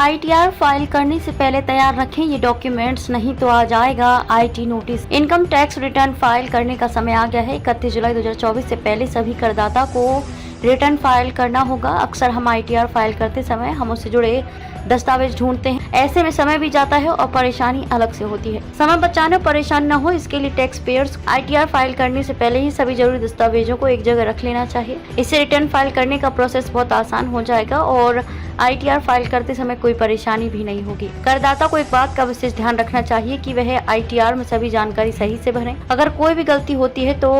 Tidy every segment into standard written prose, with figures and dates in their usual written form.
ITR file करने से पहले तैयार रखें ये डॉक्यूमेंट्स, नहीं तो आ जाएगा IT notice. Income tax return file करने का समय आ गया है। 31 जुलाई 2024 से पहले सभी करदाता को रिटर्न फाइल करना होगा। अक्सर हम ITR फाइल करते समय हम उससे जुड़े दस्तावेज ढूंढते हैं, ऐसे में समय भी जाता है और परेशानी अलग से होती है। समय बचाने और परेशान न हो, इसके लिए टैक्स पेयर्स ITR फाइल करने से पहले ही सभी जरूरी दस्तावेजों को एक जगह रख लेना चाहिए। इससे रिटर्न फाइल करने का प्रोसेस बहुत आसान हो जाएगा और ITR फाइल करते समय कोई परेशानी भी नहीं होगी। करदाता को एक बात का विशेष ध्यान रखना चाहिए कि वह ITR में सभी जानकारी सही से भरें। अगर कोई भी गलती होती है तो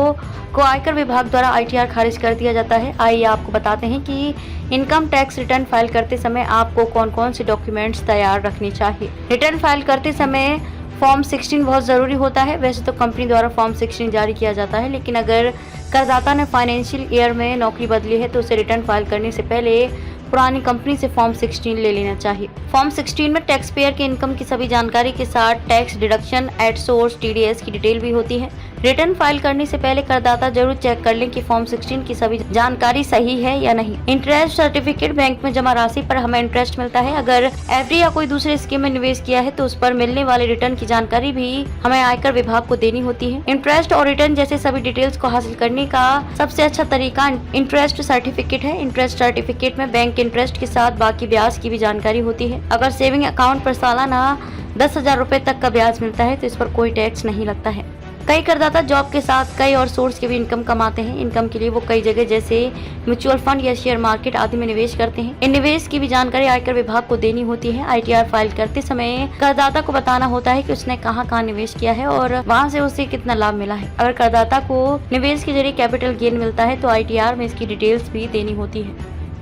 आयकर विभाग द्वारा ITR खारिज कर दिया जाता है। आइए आपको बताते हैं कि इनकम टैक्स रिटर्न फाइल करते समय आपको कौन कौन से डॉक्यूमेंट्स तैयार रखने चाहिए। रिटर्न फाइल करते समय फॉर्म 16 बहुत ज़रूरी होता है। वैसे तो कंपनी द्वारा फॉर्म 16 जारी किया जाता है, लेकिन अगर करदाता ने फाइनेंशियल ईयर में नौकरी बदली है तो उसे रिटर्न फाइल करने से पहले पुरानी कंपनी से फॉर्म 16 ले लेना चाहिए। फॉर्म 16 में टैक्स पेयर के इनकम की सभी जानकारी के साथ tax deduction, at source, TDS की डिटेल भी होती है। रिटर्न फाइल करने से पहले करदाता जरूर चेक कर लें कि फॉर्म 16 की सभी जानकारी सही है या नहीं। इंटरेस्ट सर्टिफिकेट, बैंक में जमा राशि पर हमें इंटरेस्ट मिलता है। अगर FD या कोई दूसरे स्कीम में निवेश किया है तो उस पर मिलने वाले रिटर्न की जानकारी भी हमें आयकर विभाग को देनी होती है। इंटरेस्ट और रिटर्न जैसे सभी डिटेल्स को हासिल करने का सबसे अच्छा तरीका इंटरेस्ट सर्टिफिकेट है। इंटरेस्ट सर्टिफिकेट में बैंक इंटरेस्ट के साथ बाकी ब्याज की भी जानकारी होती है। अगर सेविंग अकाउंट पर सालाना 10,000 रुपए तक का ब्याज मिलता है तो इस पर कोई टैक्स नहीं लगता है। कई करदाता जॉब के साथ कई और सोर्स के भी इनकम कमाते हैं। इनकम के लिए वो कई जगह जैसे म्यूचुअल फंड या शेयर मार्केट आदि में निवेश करते हैं। इन निवेश की भी जानकारी आयकर विभाग को देनी होती है। ITR फाइल करते समय करदाता को बताना होता है कि उसने कहां निवेश किया है और वहां से उसे कितना लाभ मिला है। अगर करदाता को निवेश के जरिए कैपिटल गेन मिलता है तो ITR में इसकी डिटेल्स भी देनी होती है।